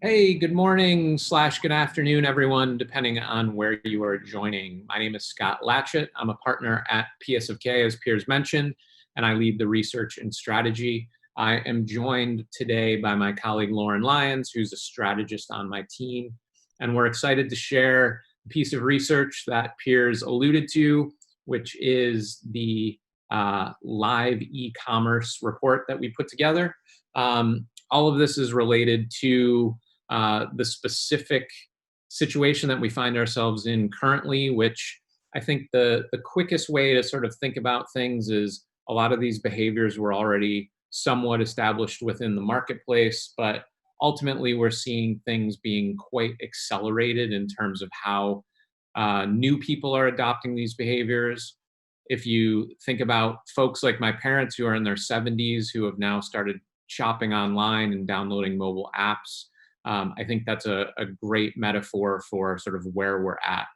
Hey, good morning / good afternoon, everyone, depending on where you are joining. My name is Scott Latchett. I'm a partner at PSFK, as Piers mentioned, and I lead the research and strategy. I am joined today by my colleague, Lauren Lyons, who's a strategist on my team. And we're excited to share a piece of research that Piers alluded to, which is the live e-commerce report that we put together. All of this is related to the specific situation that we find ourselves in currently, which I think the quickest way to sort of think about things is a lot of these behaviors were already somewhat established within the marketplace, but ultimately we're seeing things being quite accelerated in terms of how new people are adopting these behaviors. If you think about folks like my parents who are in their 70s who have now started shopping online and downloading mobile apps, I think that's a great metaphor for sort of where we're at.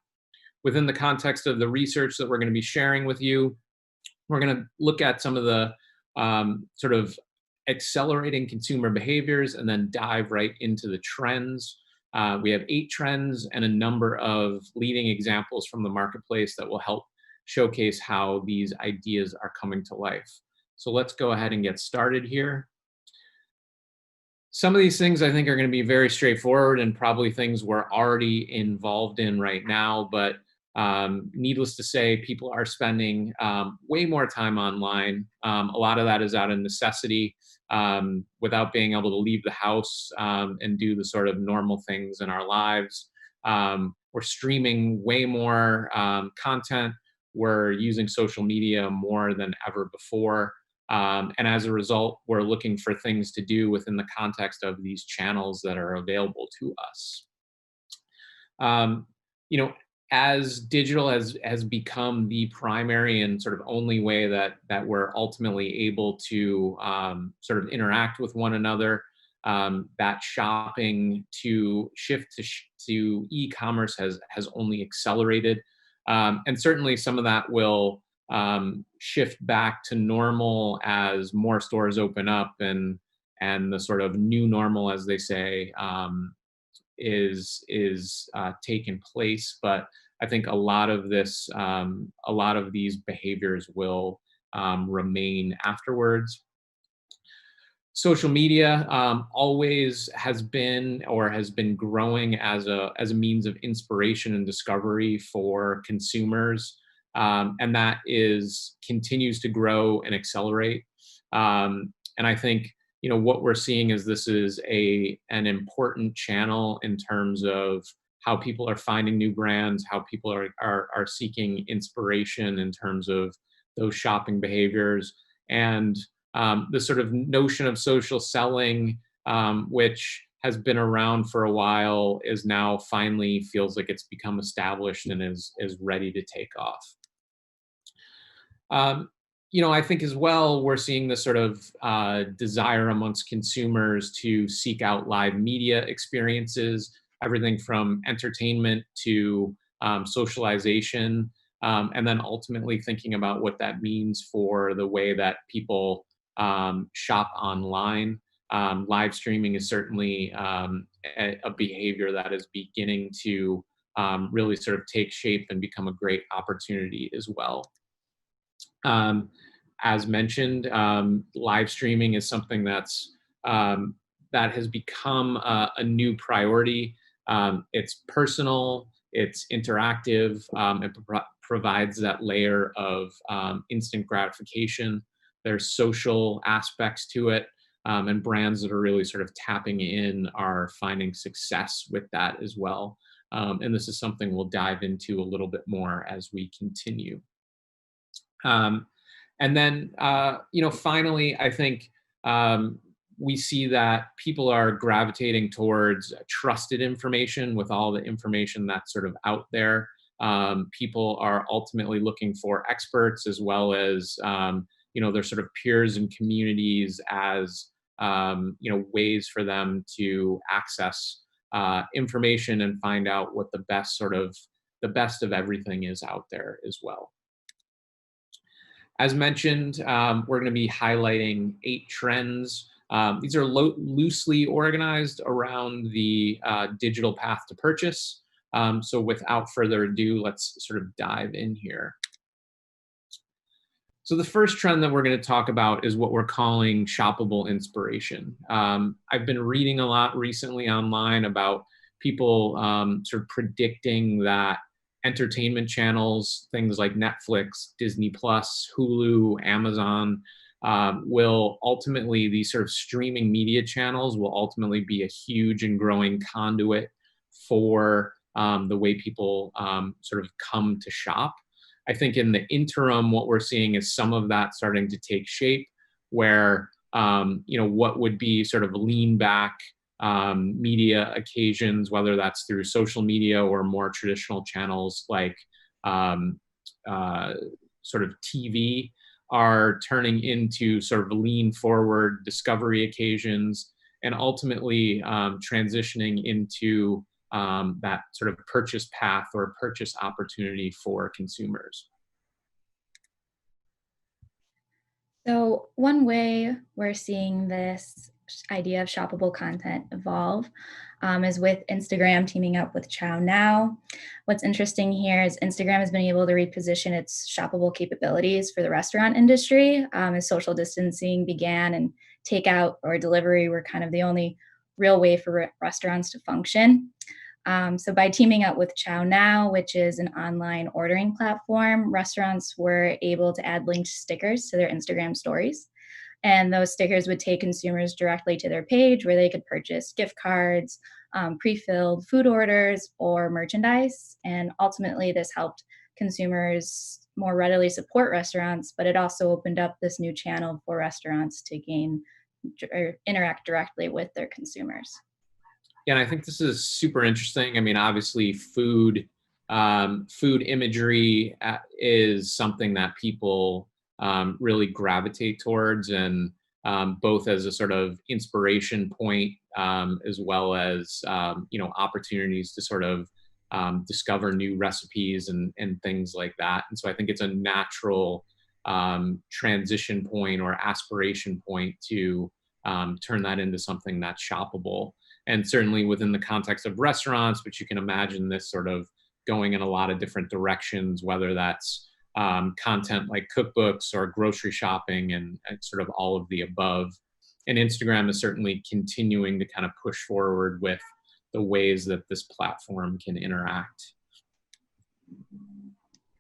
Within the context of the research that we're going to be sharing with you, we're going to look at some of the sort of accelerating consumer behaviors and then dive right into the trends. We have 8 trends and a number of leading examples from the marketplace that will help showcase how these ideas are coming to life. So let's go ahead and get started here. Some of these things I think are going to be very straightforward and probably things we're already involved in right now, but needless to say, people are spending way more time online. A lot of that is out of necessity, without being able to leave the house and do the sort of normal things in our lives. We're streaming way more content. We're using social media more than ever before. And as a result, we're looking for things to do within the context of these channels that are available to us. You know, as digital has become the primary and sort of only way that we're ultimately able to sort of interact with one another, that shopping to shift to e-commerce has only accelerated. And certainly some of that will shift back to normal as more stores open up and the sort of new normal, as they say, is taking place. But I think a lot of this, a lot of these behaviors will remain afterwards. Social media always has been or has been growing as a means of inspiration and discovery for consumers. And that continues to grow and accelerate. And I think what we're seeing is this is an important channel in terms of how people are finding new brands, how people are seeking inspiration in terms of those shopping behaviors, and the sort of notion of social selling, which has been around for a while, is now finally feels like it's become established and is ready to take off. I think as well, we're seeing this sort of desire amongst consumers to seek out live media experiences, everything from entertainment to socialization, and then ultimately thinking about what that means for the way that people shop online. Live streaming is certainly a behavior that is beginning to really sort of take shape and become a great opportunity as well. As mentioned, live streaming is something that has become a new priority. It's personal, it's interactive, it provides that layer of instant gratification. There's social aspects to it, and brands that are really sort of tapping in are finding success with that as well. And this is something we'll dive into a little bit more as we continue. And then, finally, I think we see that people are gravitating towards trusted information with all the information that's sort of out there. People are ultimately looking for experts as well as, their sort of peers and communities as, ways for them to access information and find out what the best of everything is out there as well. As mentioned, we're going to be highlighting 8 trends These are loosely organized around the digital path to purchase. So without further ado, let's sort of dive in here. So the first trend that we're going to talk about is what we're calling shoppable inspiration. I've been reading a lot recently online about people sort of predicting that entertainment channels, things like Netflix, Disney Plus, Hulu, Amazon, will ultimately, these sort of streaming media channels will ultimately be a huge and growing conduit for the way people sort of come to shop. I think in the interim, what we're seeing is some of that starting to take shape, where what would be sort of lean back media occasions, whether that's through social media or more traditional channels like sort of TV, are turning into sort of lean forward discovery occasions, and ultimately transitioning into that sort of purchase path or purchase opportunity for consumers. So one way we're seeing this idea of shoppable content evolve is with Instagram teaming up with Chow Now. What's interesting here is Instagram has been able to reposition its shoppable capabilities for the restaurant industry as social distancing began and takeout or delivery were kind of the only real way for restaurants to function. So by teaming up with Chow Now, which is an online ordering platform, restaurants were able to add linked stickers to their Instagram stories. And those stickers would take consumers directly to their page where they could purchase gift cards, pre-filled food orders, or merchandise. And ultimately, this helped consumers more readily support restaurants, but it also opened up this new channel for restaurants to gain or interact directly with their consumers. Yeah, and I think this is super interesting. I mean, obviously, food imagery is something that people really gravitate towards, and both as a sort of inspiration point, as well as opportunities to sort of discover new recipes and things like that. And so I think it's a natural transition point or aspiration point to turn that into something that's shoppable. And certainly within the context of restaurants, but you can imagine this sort of going in a lot of different directions, whether that's content like cookbooks or grocery shopping and sort of all of the above. And Instagram is certainly continuing to kind of push forward with the ways that this platform can interact.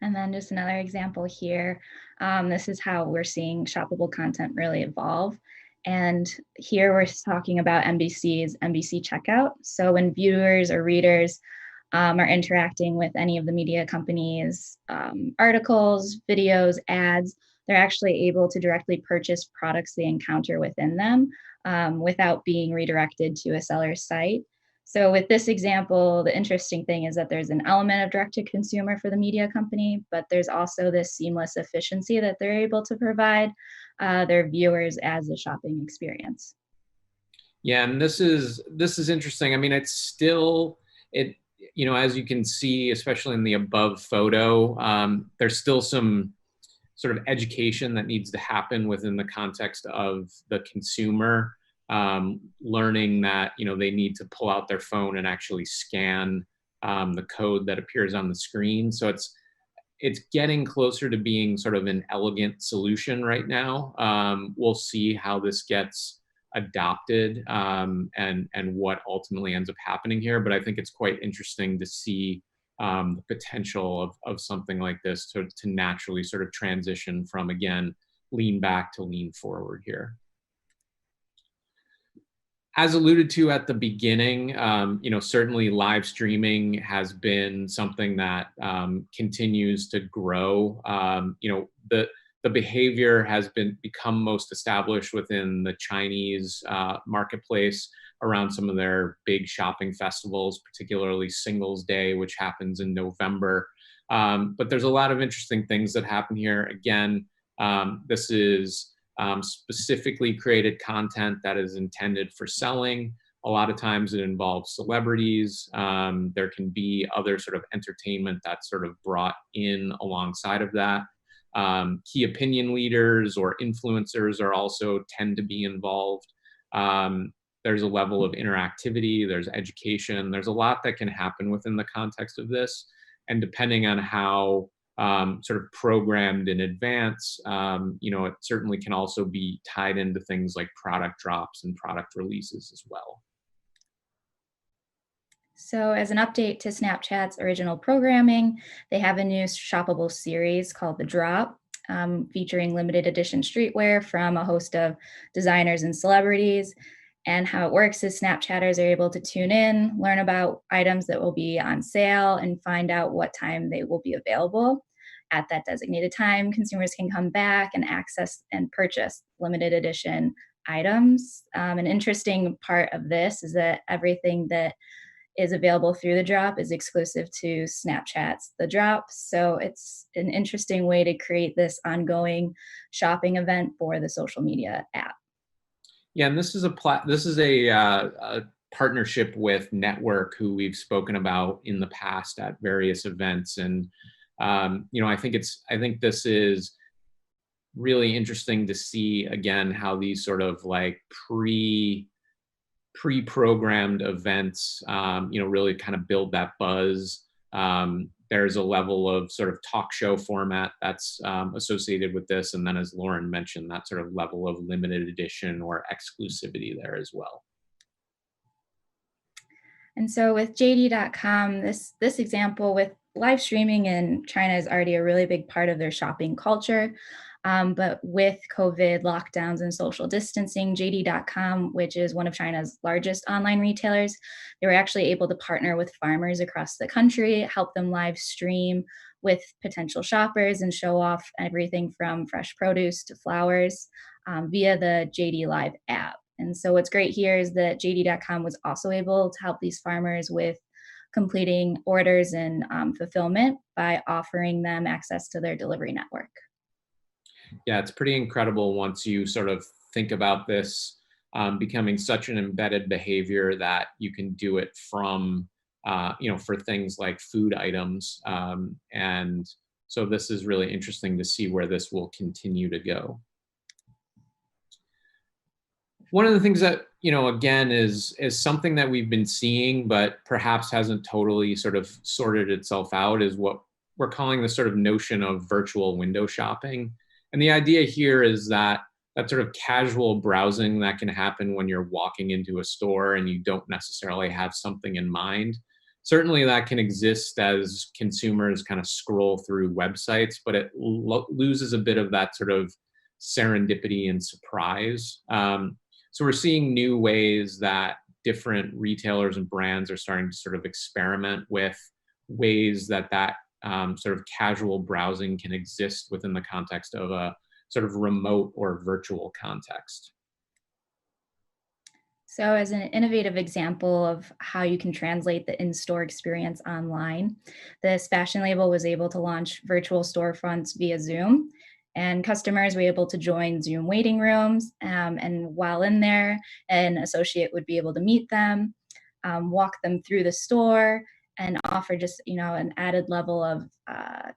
And then just another example here. This is how we're seeing shoppable content really evolve. And here we're talking about NBC's NBC Checkout. So when viewers or readers are interacting with any of the media companies' articles, videos, ads, they're actually able to directly purchase products they encounter within them without being redirected to a seller's site. So with this example, the interesting thing is that there's an element of direct-to-consumer for the media company, but there's also this seamless efficiency that they're able to provide their viewers as a shopping experience. Yeah, and this is interesting. I mean, it's still, as you can see, especially in the above photo, there's still some sort of education that needs to happen within the context of the consumer, learning that they need to pull out their phone and actually scan the code that appears on the screen. So it's getting closer to being sort of an elegant solution right now. We'll see how this gets adopted and what ultimately ends up happening here. But I think it's quite interesting to see the potential of something like this to naturally sort of transition from, again, lean back to lean forward here. As alluded to at the beginning, certainly live streaming has been something that continues to grow. The behavior has become most established within the Chinese marketplace around some of their big shopping festivals, particularly Singles Day, which happens in November. But there's a lot of interesting things that happen here. Again, this is specifically created content that is intended for selling. A lot of times it involves celebrities. There can be other sort of entertainment that's sort of brought in alongside of that. Key opinion leaders or influencers are also tend to be involved. There's a level of interactivity, there's education, there's a lot that can happen within the context of this. And depending on how sort of programmed in advance, it certainly can also be tied into things like product drops and product releases as well. So as an update to Snapchat's original programming, they have a new shoppable series called The Drop, featuring limited edition streetwear from a host of designers and celebrities. And how it works is Snapchatters are able to tune in, learn about items that will be on sale, and find out what time they will be available. At that designated time, consumers can come back and access and purchase limited edition items. An interesting part of this is that everything that is available through the drop is exclusive to Snapchat's The Drop. So it's an interesting way to create this ongoing shopping event for the social media app. Yeah, and this is a partnership with Network, who we've spoken about in the past at various events, and I think this is really interesting to see again how these sort of like pre-programmed events, really kind of build that buzz. There's a level of sort of talk show format that's associated with this. And then, as Lauren mentioned, that sort of level of limited edition or exclusivity there as well. And so with JD.com, this example with live streaming in China is already a really big part of their shopping culture. But with COVID lockdowns and social distancing, JD.com, which is one of China's largest online retailers, they were actually able to partner with farmers across the country, help them live stream with potential shoppers and show off everything from fresh produce to flowers via the JD Live app. And so what's great here is that JD.com was also able to help these farmers with completing orders and fulfillment by offering them access to their delivery network. Yeah, it's pretty incredible once you sort of think about this becoming such an embedded behavior that you can do it from, for things like food items. And so this is really interesting to see where this will continue to go. One of the things that, again, is something that we've been seeing, but perhaps hasn't totally sort of sorted itself out, is what we're calling the sort of notion of virtual window shopping. And the idea here is that sort of casual browsing that can happen when you're walking into a store and you don't necessarily have something in mind. Certainly that can exist as consumers kind of scroll through websites, but it loses a bit of that sort of serendipity and surprise. So we're seeing new ways that different retailers and brands are starting to sort of experiment with ways that sort of casual browsing can exist within the context of a sort of remote or virtual context. So as an innovative example of how you can translate the in-store experience online, this fashion label was able to launch virtual storefronts via Zoom, and customers were able to join Zoom waiting rooms. And while in there, an associate would be able to meet them, walk them through the store, and offer just an added level of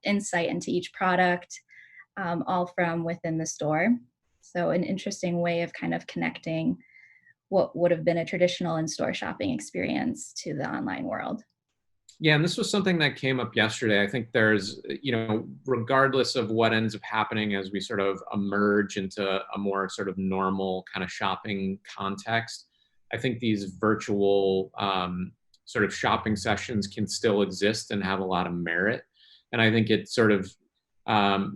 insight into each product, all from within the store. So an interesting way of kind of connecting what would have been a traditional in-store shopping experience to the online world. Yeah, and this was something that came up yesterday. I think there's, regardless of what ends up happening as we sort of emerge into a more sort of normal kind of shopping context, I think these virtual sort of shopping sessions can still exist and have a lot of merit. And I think it sort of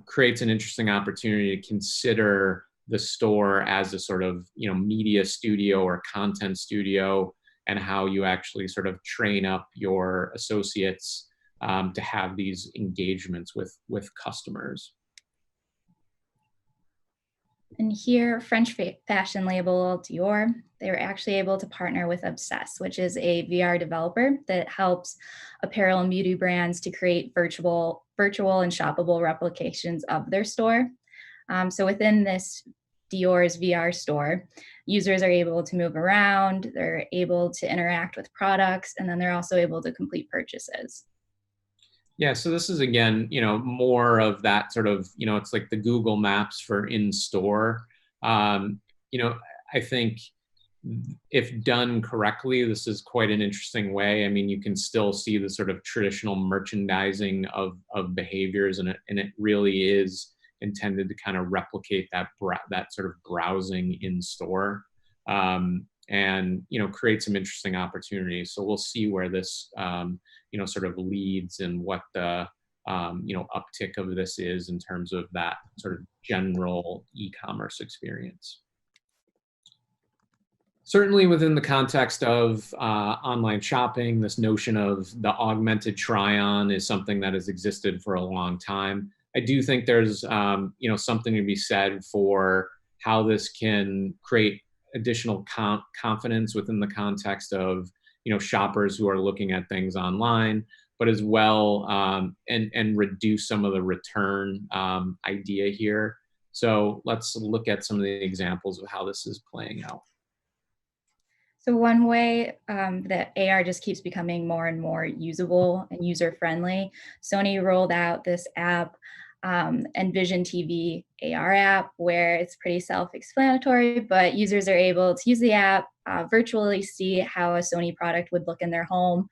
creates an interesting opportunity to consider the store as a sort of, media studio or content studio, and how you actually sort of train up your associates to have these engagements with customers. And here, French fashion label Dior, they were actually able to partner with Obsess, which is a VR developer that helps apparel and beauty brands to create virtual and shoppable replications of their store. So within this Dior's VR store, users are able to move around, they're able to interact with products, and then they're also able to complete purchases. Yeah, so this is, again, more of that sort of, it's like the Google Maps for in-store. I think if done correctly, this is quite an interesting way. I mean, you can still see the sort of traditional merchandising of behaviors, and it really is intended to kind of replicate that sort of browsing in store, and create some interesting opportunities. So we'll see where this sort of leads, and what the uptick of this is in terms of that sort of general e-commerce experience. Certainly within the context of online shopping, this notion of the augmented try-on is something that has existed for a long time. I do think there's something to be said for how this can create additional confidence within the context of shoppers who are looking at things online, but as well and reduce some of the return idea here. So let's look at some of the examples of how this is playing out. So one way that AR just keeps becoming more and more usable and user-friendly, Sony rolled out this app, Envision TV AR app, where it's pretty self-explanatory, but users are able to use the app, virtually see how a Sony product would look in their home,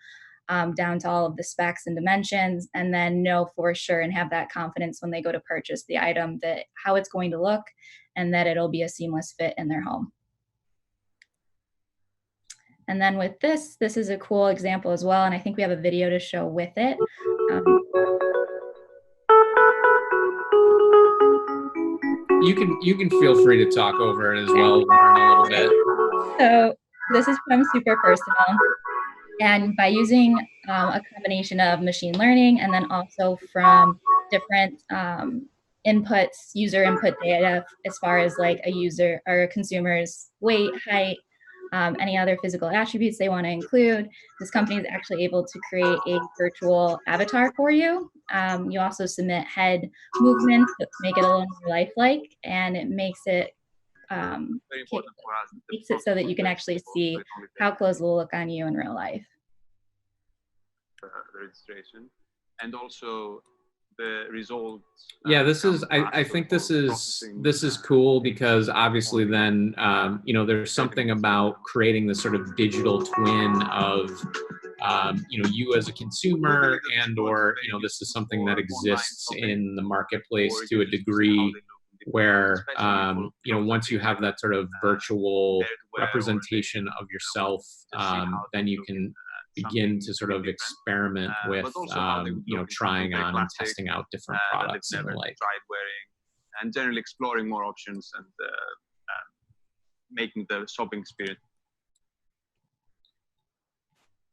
down to all of the specs and dimensions, and then know for sure and have that confidence when they go to purchase the item that how it's going to look and that it'll be a seamless fit in their home. And then with this is a cool example as well, and I think we have a video to show with it. You can feel free to talk over it as well, Lauren, a little bit. So this is from Super Personal, and by using a combination of machine learning and then also from different inputs, user input data, as far as like a user or a consumer's weight, height, any other physical attributes they want to include, this company is actually able to create a virtual avatar for you. You also submit head movements to make it a little more lifelike, and it makes it so that you can actually see how clothes will look on you in real life. The registration, and also the results. Yeah, this is. I think this is cool, because obviously then there's something about creating this sort of digital twin of you as a consumer, and/or this is something that exists in the marketplace to a degree, where once you have that sort of virtual representation of yourself, then you can begin to sort of experiment with trying on and testing out different products and the like. Tried wearing, and generally exploring more options, and making the shopping experience.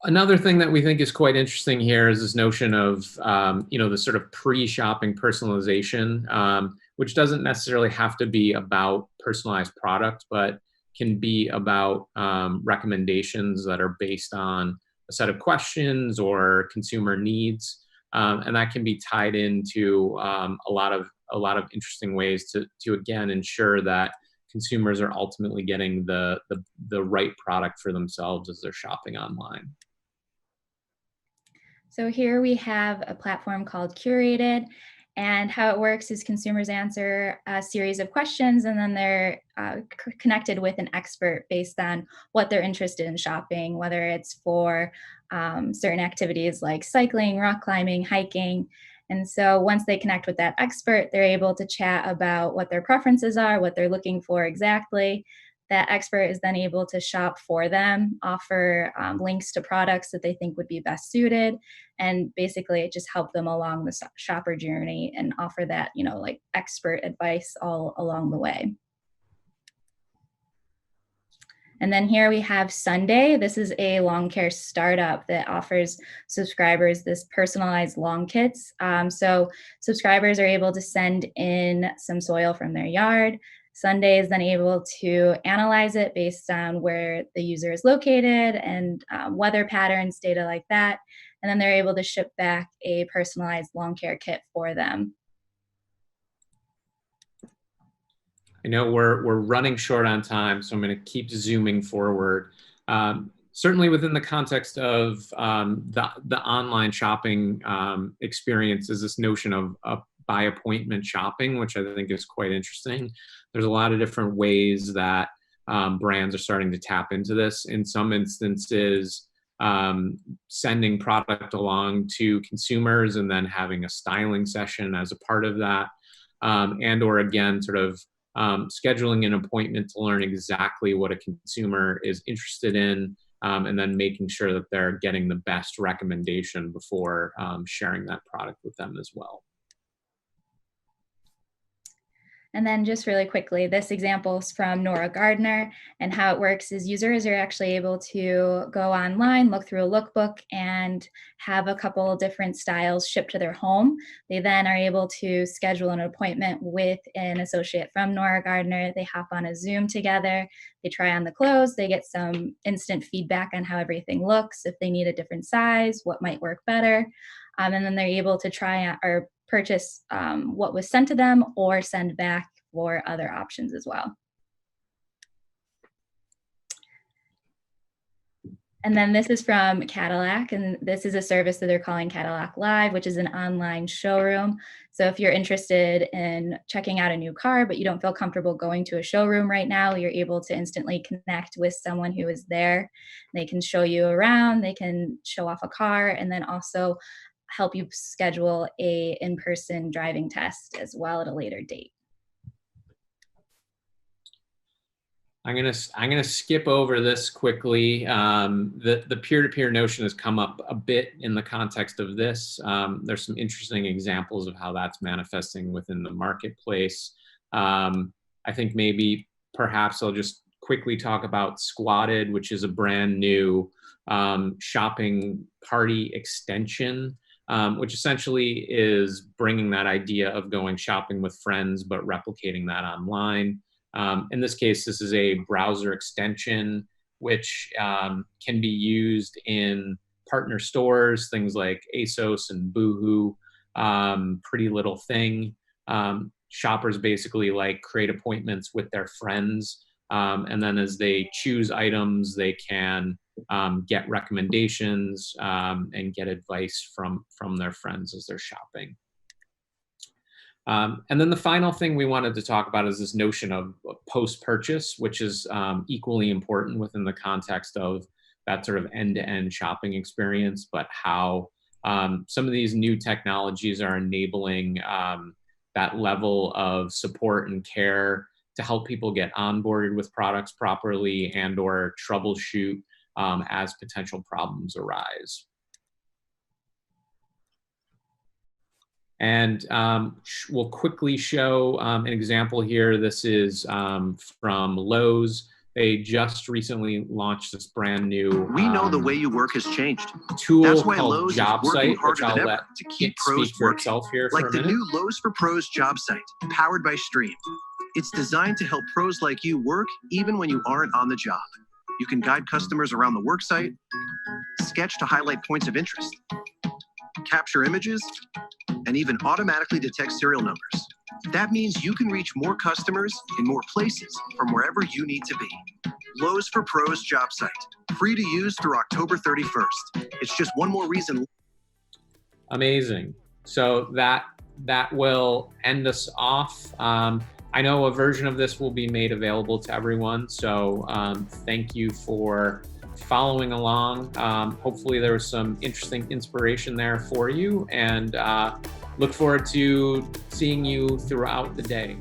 Another thing that we think is quite interesting here is this notion of the sort of pre-shopping personalization, which doesn't necessarily have to be about personalized product, but can be about recommendations that are based on a set of questions or consumer needs, and that can be tied into a lot of interesting ways to again ensure that consumers are ultimately getting the right product for themselves as they're shopping online. So here we have a platform called Curated, and how it works is consumers answer a series of questions, and then they're connected with an expert based on what they're interested in shopping, whether it's for certain activities like cycling, rock climbing, hiking. And so once they connect with that expert, they're able to chat about what their preferences are, what they're looking for exactly. That expert is then able to shop for them, offer links to products that they think would be best suited, and basically just help them along the shopper journey and offer that, like expert advice all along the way. And then here we have Sunday. This is a lawn care startup that offers subscribers this personalized lawn kits. So subscribers are able to send in some soil from their yard. Sunday is then able to analyze it based on where the user is located and weather patterns, data like that. And then they're able to ship back a personalized lawn care kit for them. I know we're running short on time, so I'm going to keep zooming forward. Certainly within the context of the online shopping experience is this notion of by appointment shopping, which I think is quite interesting. There's a lot of different ways that brands are starting to tap into this. In some instances, sending product along to consumers and then having a styling session as a part of that, and or again, sort of scheduling an appointment to learn exactly what a consumer is interested in, and then making sure that they're getting the best recommendation before sharing that product with them as well. And then just really quickly, this example is from Nora Gardner, and how it works is users are actually able to go online, look through a lookbook, and have a couple different styles shipped to their home. They then are able to schedule an appointment with an associate from Nora Gardner. They hop on a Zoom together, they try on the clothes, they get some instant feedback on how everything looks, if they need a different size, what might work better. And then they're able to try or purchase what was sent to them or send back for other options as well. And then this is from Cadillac, and this is a service that they're calling Cadillac Live, which is an online showroom. So if you're interested in checking out a new car, but you don't feel comfortable going to a showroom right now, you're able to instantly connect with someone who is there. They can show you around, they can show off a car, and then also help you schedule a in-person driving test as well at a later date. I'm gonna skip over this quickly. The peer-to-peer notion has come up a bit in the context of this. There's some interesting examples of how that's manifesting within the marketplace. I think maybe perhaps I'll just quickly talk about Squatted, which is a brand new shopping party extension, which essentially is bringing that idea of going shopping with friends, but replicating that online. In this case, this is a browser extension, which can be used in partner stores, things like ASOS and Boohoo, Pretty Little Thing. Shoppers basically create appointments with their friends, and then as they choose items, they can get recommendations and get advice from their friends as they're shopping. And then the final thing we wanted to talk about is this notion of post-purchase, which is equally important within the context of that sort of end-to-end shopping experience, but how some of these new technologies are enabling that level of support and care to help people get onboarded with products properly and or troubleshoot as potential problems arise. And we'll quickly show an example here. This is from Lowe's. They just recently launched this brand new we know the way you work has changed. Tool That's why called Lowe's Job is working Site, which harder I'll than let ever to keep it pros speak for working. itself here Like for a the minute. new Lowe's for Pros job site, powered by Stream. It's designed to help pros like you work even when you aren't on the job. You can guide customers around the work site, sketch to highlight points of interest, capture images, and even automatically detect serial numbers. That means you can reach more customers in more places from wherever you need to be. Lowe's for Pros job site, free to use through October 31st. It's just one more reason. Amazing. So that will end us off. I know a version of this will be made available to everyone. So thank you for following along. Hopefully there was some interesting inspiration there for you, and look forward to seeing you throughout the day.